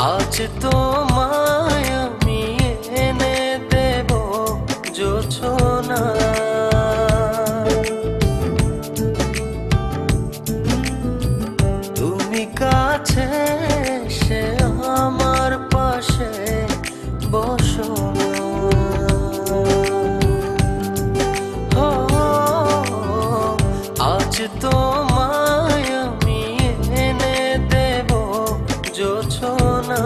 আজ তোমায় আমি এনে দেব জোছনা, তুমি কাছে এসে আমার পাশে বসো না। আজ তোমায় আমি এনে দেব জোছনা,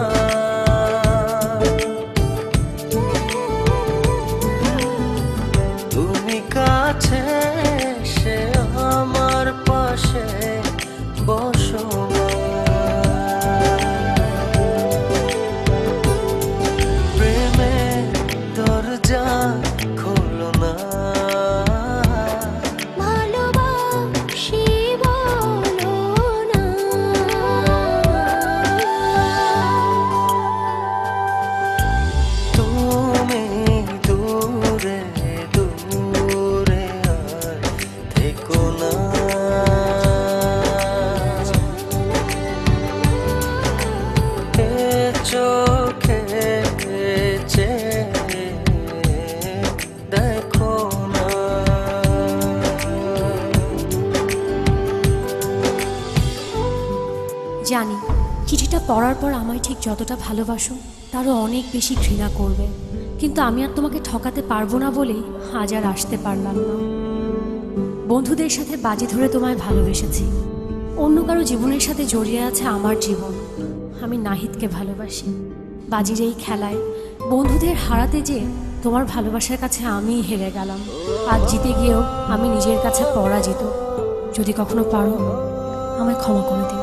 তুমি কাছে এসে আমার পাশে বসো না। প্রেমের দরজা খোলো না, চোখে দেখো না। জানি চিঠিটা পড়ার পর আমায় ঠিক যতটা ভালোবাসো তারও অনেক বেশি ঘৃণা করবে, কিন্তু আমি আর তোমাকে ঠকাতে পারবো না বলেই আজ আর আসতে পারলাম না। বন্ধুদের সাথে বাজি ধরে তোমায় ভালোবেসেছি, অন্য কারো জীবনের সাথে জড়িয়ে আছে আমার জীবন। আমি নাহিদকে ভালোবাসি। বাজির এই খেলায় বন্ধুদের হারাতে যে তোমার ভালোবাসার কাছে আমিই হেরে গেলাম। আজ জিতে গিয়েও আমি নিজের কাছে পরাজিত। যদি কখনো পারো আমায় ক্ষমা করে দিও।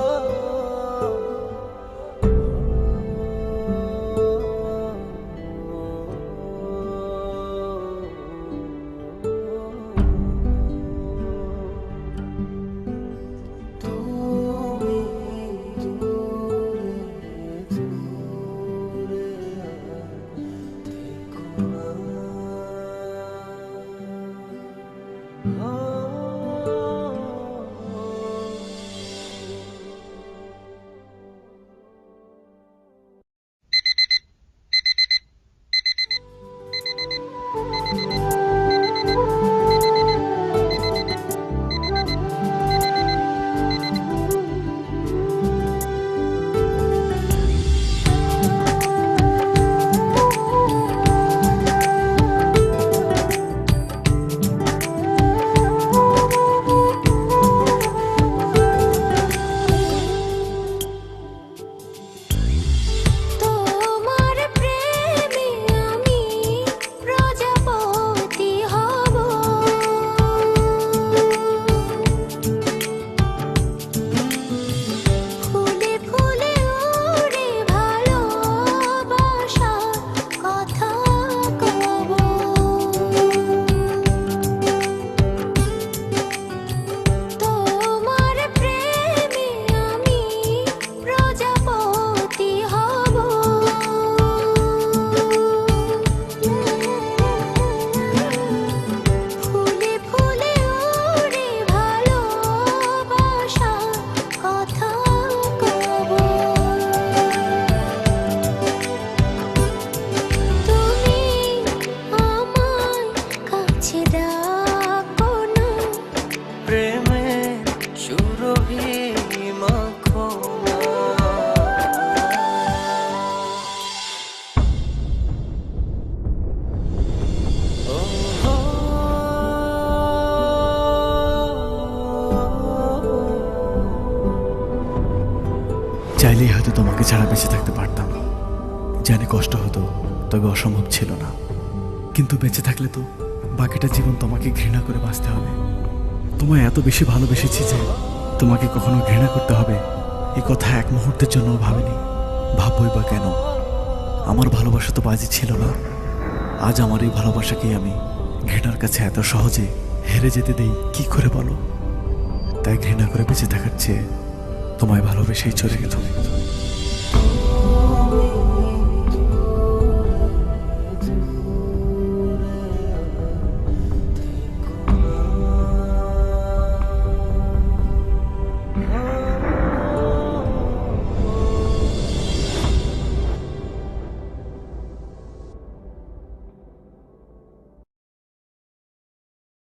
কভি মাখো না। ও হো, চাইলেই হয়তো তোমাকে ছাড়া বেঁচে থাকতে পারতাম, জানি কষ্ট হতো, তবে অসম্ভব ছিল না। কিন্তু বেঁচে থাকলে তো বাকিটা জীবন তোমাকে ঘৃণা করে বাঁচতে হবে। তোমায় এত বেশি ভালোবেসেছি যে তোমাকে কখনো ঘৃণা করতে হবে এই কথা এক মুহূর্তের জন্য ভাবিনি। ভাববই বা কেন? আমার ভালোবাসা তো বাজি ছিল না। আজ আমার এই ভালোবাসাকেই আমি ঘৃণার কাছে এত সহজে হেরে যেতে দেই কি করে বলো? তাই ঘৃণা করে বেঁচে থাকার চেয়ে তোমায় ভালোবেসেই চলে গেল।